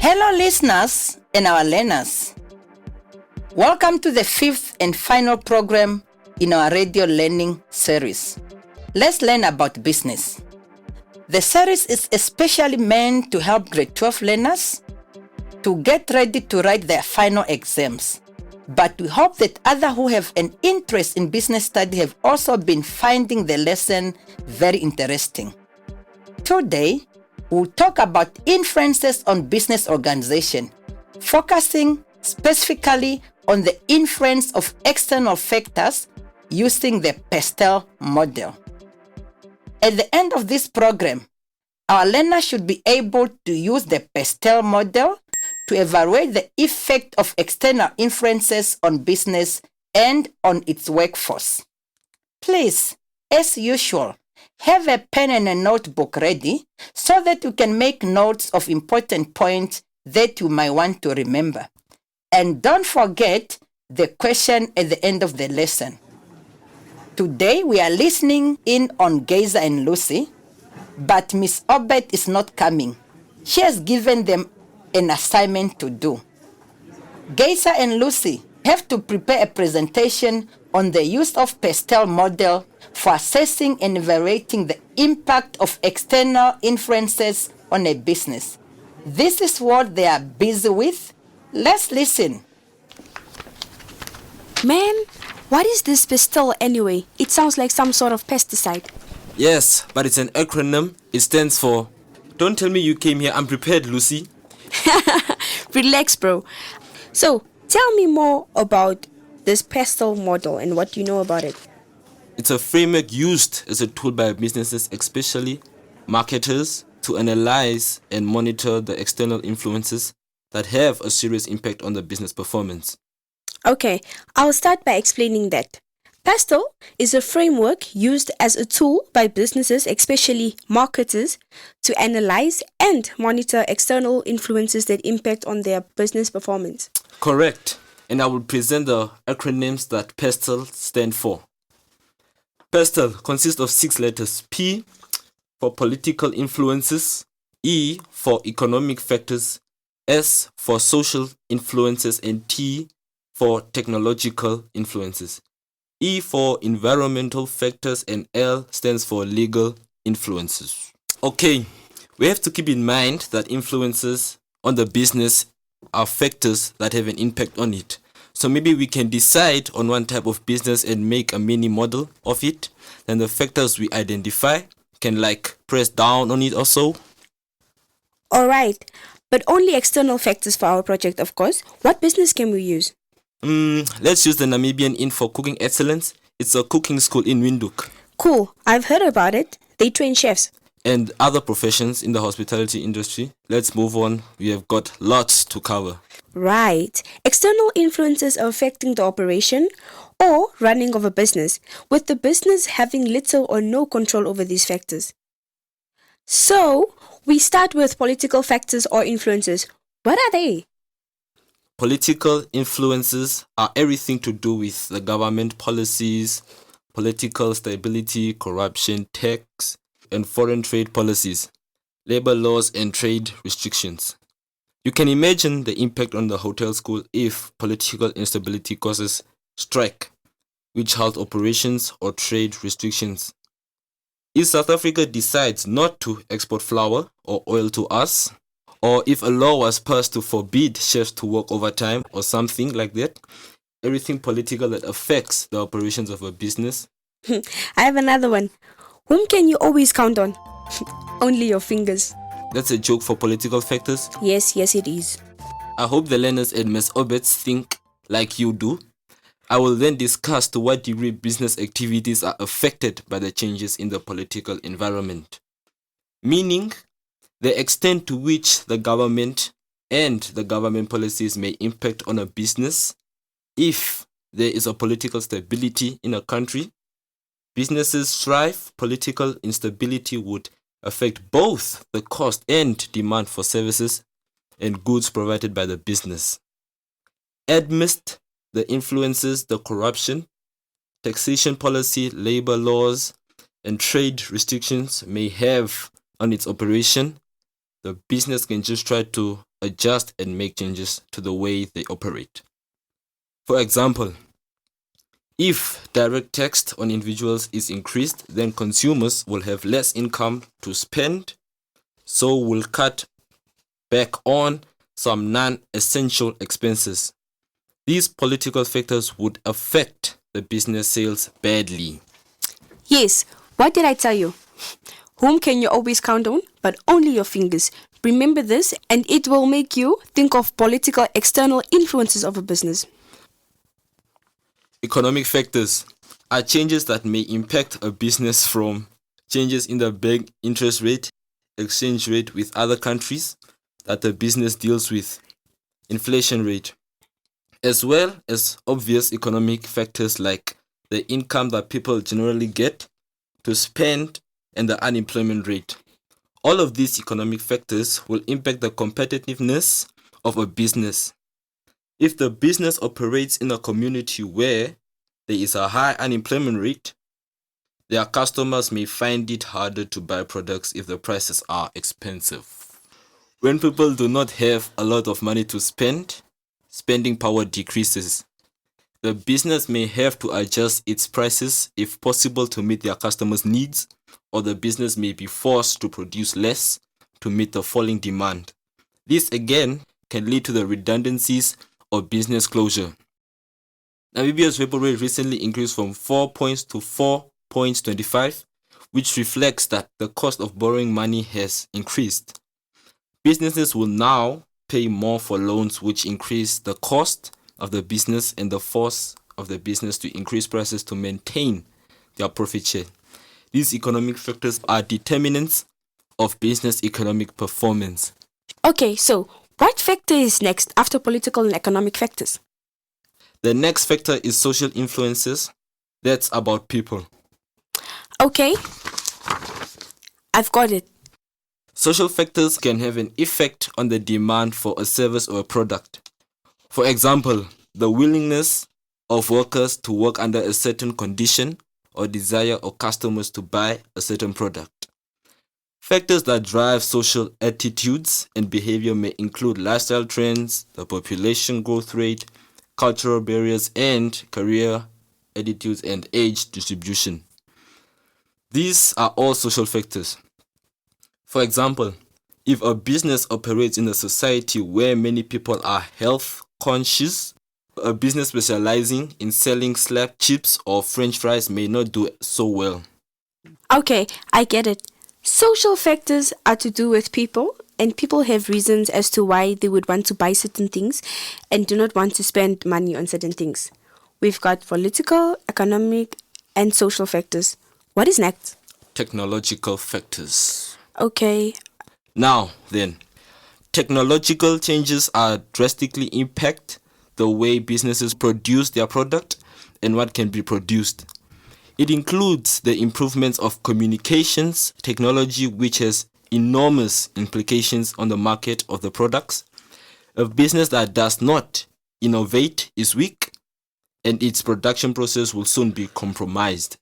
Hello listeners and our learners. Welcome to the fifth and final program in our radio learning series. Let's learn about business. The series is especially meant to help grade 12 learners to get ready to write their final exams. But we hope that others who have an interest in business study have also been finding the lesson very interesting. Today, we'll talk about influences on business organization, focusing specifically on the influence of external factors using the PESTEL model. At the end of this program, our learners should be able to use the PESTEL model to evaluate the effect of external influences on business and on its workforce. Please, as usual, have a pen and a notebook ready so that you can make notes of important points that you might want to remember. And don't forget the question at the end of the lesson. Today we are listening in on Geza and Lucy, but Miss Obed is not coming. She has given them an assignment to do. Geza and Lucy have to prepare a presentation on the use of PESTEL model for assessing and evaluating the impact of external influences on a business. This is what they are busy with. Let's listen. Man, what is this PESTEL anyway? It sounds like some sort of pesticide. Yes, but it's an acronym. It stands for... Don't tell me you came here unprepared, Lucy. Relax, bro. So, tell me more about this PESTEL model and what you know about it. It's a framework used as a tool by businesses, especially marketers, to analyze and monitor the external influences that have a serious impact on the business performance. Okay, I'll start by explaining that. PESTEL is a framework used as a tool by businesses, especially marketers, to analyze and monitor external influences that impact on their business performance. Correct. And I will present the acronyms that PESTEL stand for. PESTEL consists of 6 letters. P for political influences, E for economic factors, S for social influences, and T for technological influences. E for environmental factors, and L stands for legal influences. Okay, we have to keep in mind that influences on the business are factors that have an impact on it. So maybe we can decide on one type of business and make a mini model of it. Then the factors we identify can press down on it or so. Alright, but only external factors for our project, of course. What business can we use? Let's use the Namibian Inn for Cooking Excellence. It's a cooking school in Windhoek. Cool, I've heard about it. They train chefs. And other professions in the hospitality industry. Let's move on. We have got lots to cover. Right. External influences are affecting the operation or running of a business, with the business having little or no control over these factors. So, we start with political factors or influences. What are they? Political influences are everything to do with the government policies, political stability, corruption, tax, and foreign trade policies, labor laws, and trade restrictions. You can imagine the impact on the hotel school if political instability causes strike, witch hunt operations, or trade restrictions. If South Africa decides not to export flour or oil to us, or if a law was passed to forbid chefs to work overtime or something like that, everything political that affects the operations of a business. I have another one. Whom can you always count on? Only your fingers. That's a joke for political factors? Yes, it is. I hope the learners at Ms. Obets think like you do. I will then discuss to what degree business activities are affected by the changes in the political environment. Meaning, the extent to which the government and the government policies may impact on a business. If there is a political stability in a country, businesses thrive. Political instability would affect both the cost and demand for services and goods provided by the business. Amidst the influences, the corruption, taxation policy, labor laws, and trade restrictions may have on its operation, the business can just try to adjust and make changes to the way they operate. For example, if direct tax on individuals is increased, then consumers will have less income to spend, so will cut back on some non-essential expenses. These political factors would affect the business sales badly. Yes, what did I tell you? Whom can you always count on? But only your fingers. Remember this, and it will make you think of political external influences of a business. Economic factors are changes that may impact a business, from changes in the bank interest rate, exchange rate with other countries that the business deals with, inflation rate, as well as obvious economic factors like the income that people generally get to spend and the unemployment rate. All of these economic factors will impact the competitiveness of a business. If the business operates in a community where there is a high unemployment rate, their customers may find it harder to buy products if the prices are expensive. When people do not have a lot of money to spend, spending power decreases. The business may have to adjust its prices if possible to meet their customers' needs, or the business may be forced to produce less to meet the falling demand. This again can lead to the redundancies or business closure. Namibia's repo rate recently increased from 4 points to 4.25, which reflects that the cost of borrowing money has increased. Businesses will now pay more for loans, which increase the cost of the business and the force of the business to increase prices to maintain their profit share. These economic factors are determinants of business economic performance. Okay, so what factor is next after political and economic factors? The next factor is social influences. That's about people. Okay, I've got it. Social factors can have an effect on the demand for a service or a product. For example, the willingness of workers to work under a certain condition or desire of customers to buy a certain product. Factors that drive social attitudes and behavior may include lifestyle trends, the population growth rate, cultural barriers, and career attitudes and age distribution. These are all social factors. For example, if a business operates in a society where many people are health conscious, a business specializing in selling slab chips or french fries may not do so well. Okay, I get it. Social factors are to do with people, and people have reasons as to why they would want to buy certain things and do not want to spend money on certain things. We've got political, economic, and social factors. What is next? Technological factors. Okay. Now then, technological changes are drastically impact the way businesses produce their product and what can be produced. It includes the improvements of communications technology, which has enormous implications on the market of the products. A business that does not innovate is weak, and its production process will soon be compromised.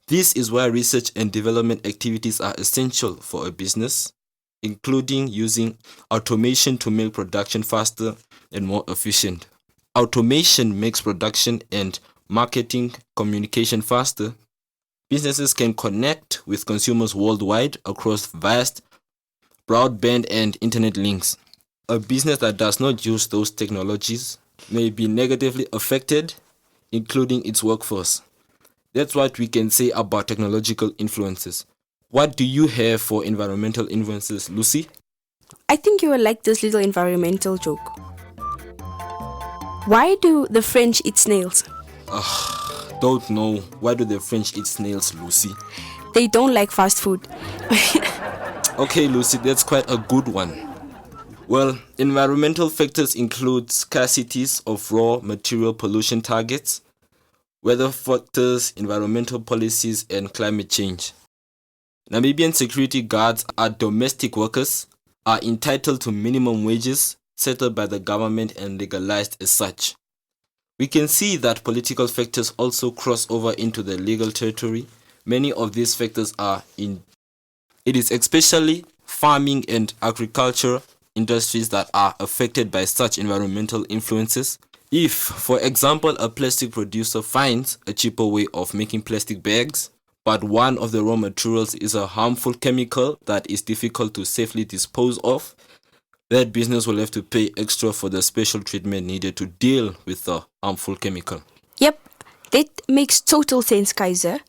This is why research and development activities are essential for a business, including using automation to make production faster and more efficient. Automation makes production and marketing communication faster. Businesses can connect with consumers worldwide across vast broadband and internet links. A business that does not use those technologies may be negatively affected, including its workforce. That's what we can say about technological influences. What do you have for environmental influences, Lucy? I think you will like this little environmental joke. Why do the French eat snails? Don't know. Why do the French eat snails, Lucy? They don't like fast food. Okay, Lucy, that's quite a good one. Well, environmental factors include scarcities of raw material pollution targets, weather factors, environmental policies, and climate change. Namibian security guards are domestic workers, are entitled to minimum wages settled by the government and legalized as such. We can see that political factors also cross over into the legal territory. Many of these factors are in. It is especially farming and agriculture industries that are affected by such environmental influences. If, for example, a plastic producer finds a cheaper way of making plastic bags, but one of the raw materials is a harmful chemical that is difficult to safely dispose of, that business will have to pay extra for the special treatment needed to deal with the harmful chemical. Yep, that makes total sense, Kaiser.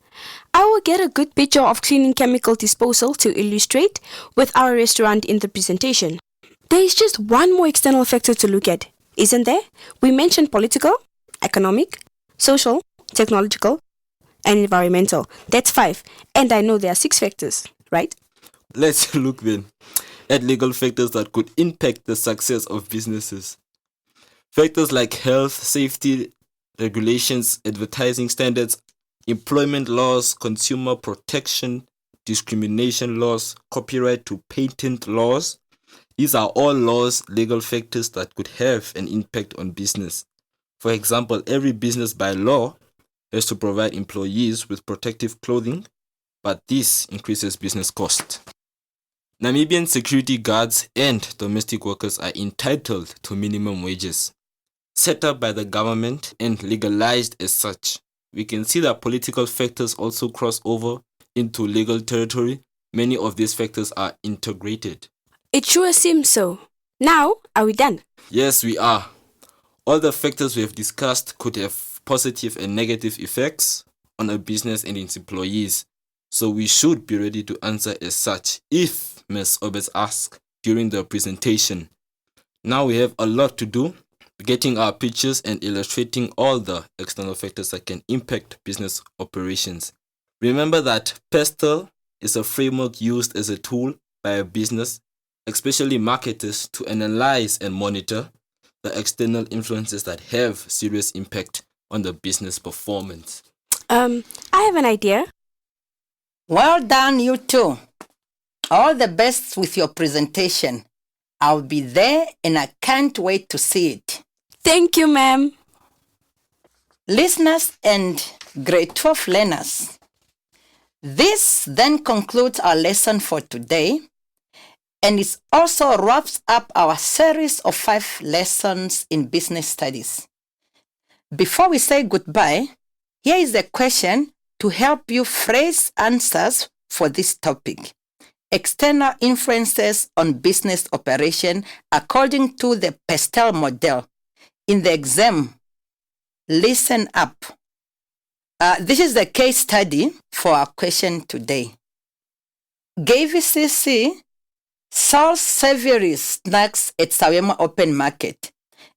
I will get a good picture of cleaning chemical disposal to illustrate with our restaurant in the presentation. There is just one more external factor to look at, isn't there? We mentioned political, economic, social, technological, and environmental. That's 5. And I know there are 6 factors, right? Let's look then at legal factors that could impact the success of businesses. Factors like health, safety, regulations, advertising standards, employment laws, consumer protection, discrimination laws, copyright to patent laws. These are all laws, legal factors that could have an impact on business. For example, every business by law has to provide employees with protective clothing, but this increases business cost. Namibian security guards and domestic workers are entitled to minimum wages, set up by the government and legalized as such. We can see that political factors also cross over into legal territory. Many of these factors are integrated. It sure seems so. Now, are we done? Yes, we are. All the factors we have discussed could have positive and negative effects on a business and its employees. So we should be ready to answer as such if Ms. Obes asks during the presentation. Now we have a lot to do, getting our pictures and illustrating all the external factors that can impact business operations. Remember that PESTEL is a framework used as a tool by a business, especially marketers, to analyze and monitor the external influences that have serious impact on the business performance. I have an idea. Well done, you two. All the best with your presentation. I'll be there and I can't wait to see it. Thank you, ma'am. Listeners and grade 12 learners, this then concludes our lesson for today, and it also wraps up our series of 5 lessons in business studies. Before we say goodbye, here is a question to help you phrase answers for this topic. External influences on business operation according to the PESTEL model. In the exam, listen up. This is the case study for our question today. GAVCC sells savory snacks at Sawema Open Market.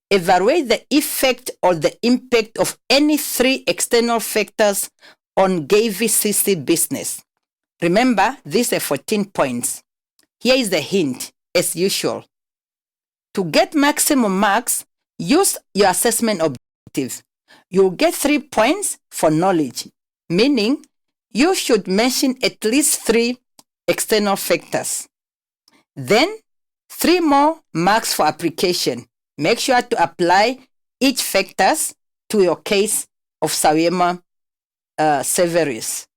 Evaluate the effect or the impact of any 3 external factors on GAVCC business. Remember, these are 14 points. Here is the hint, as usual. To get maximum marks, use your assessment objective. You'll get 3 points for knowledge, meaning you should mention at least 3 external factors. Then, 3 more marks for application. Make sure to apply each factors to your case of Sawema Savories.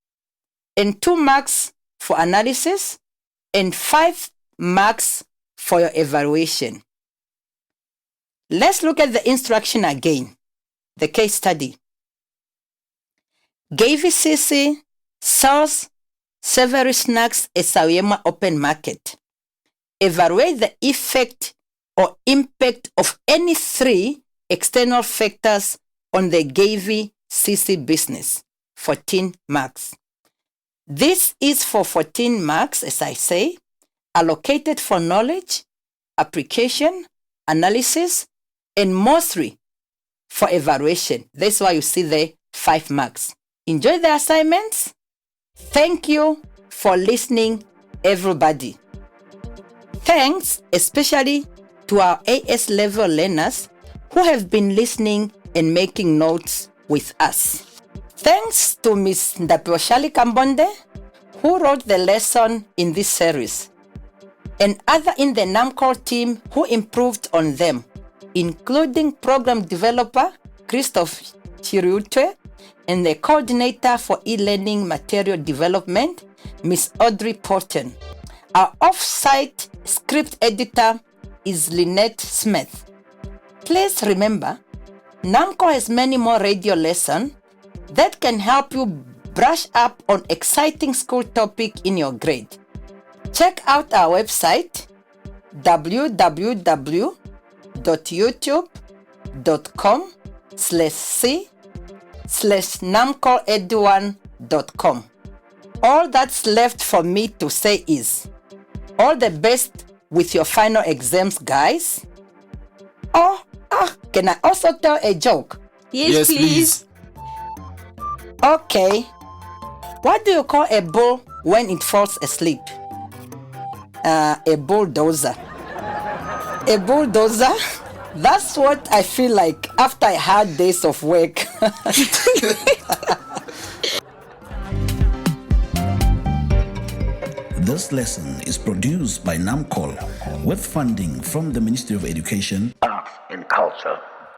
And 2 marks for analysis and 5 marks for your evaluation. Let's look at the instruction again, the case study. GAVCC sells savory snacks at Sawema Open Market. Evaluate the effect or impact of any 3 external factors on the GAVCC business. 14 marks. This is for 14 marks, as I say, allocated for knowledge, application, analysis, and mostly for evaluation. That's why you see the 5 marks. Enjoy the assignments. Thank you for listening, everybody. Thanks especially to our AS level learners who have been listening and making notes with us. Thanks to Ms. Ndapiwashali Kambonde, who wrote the lesson in this series, and other in the NAMCOR team who improved on them, including program developer Christoph Chiriutwe and the coordinator for e-learning material development, Ms. Audrey Porton. Our off-site script editor is Lynette Smith. Please remember, NAMCO has many more radio lessons that can help you brush up on exciting school topic in your grade. Check out our website www.youtube.com/c/namcoedu1.com. All that's left for me to say is all the best with your final exams, guys. Can I also tell a joke? Yes, please. Okay. What do you call a bull when it falls asleep? A bulldozer. A bulldozer? That's what I feel like after a hard days of work. This lesson is produced by NAMCOL with funding from the Ministry of Education, Arts and Culture.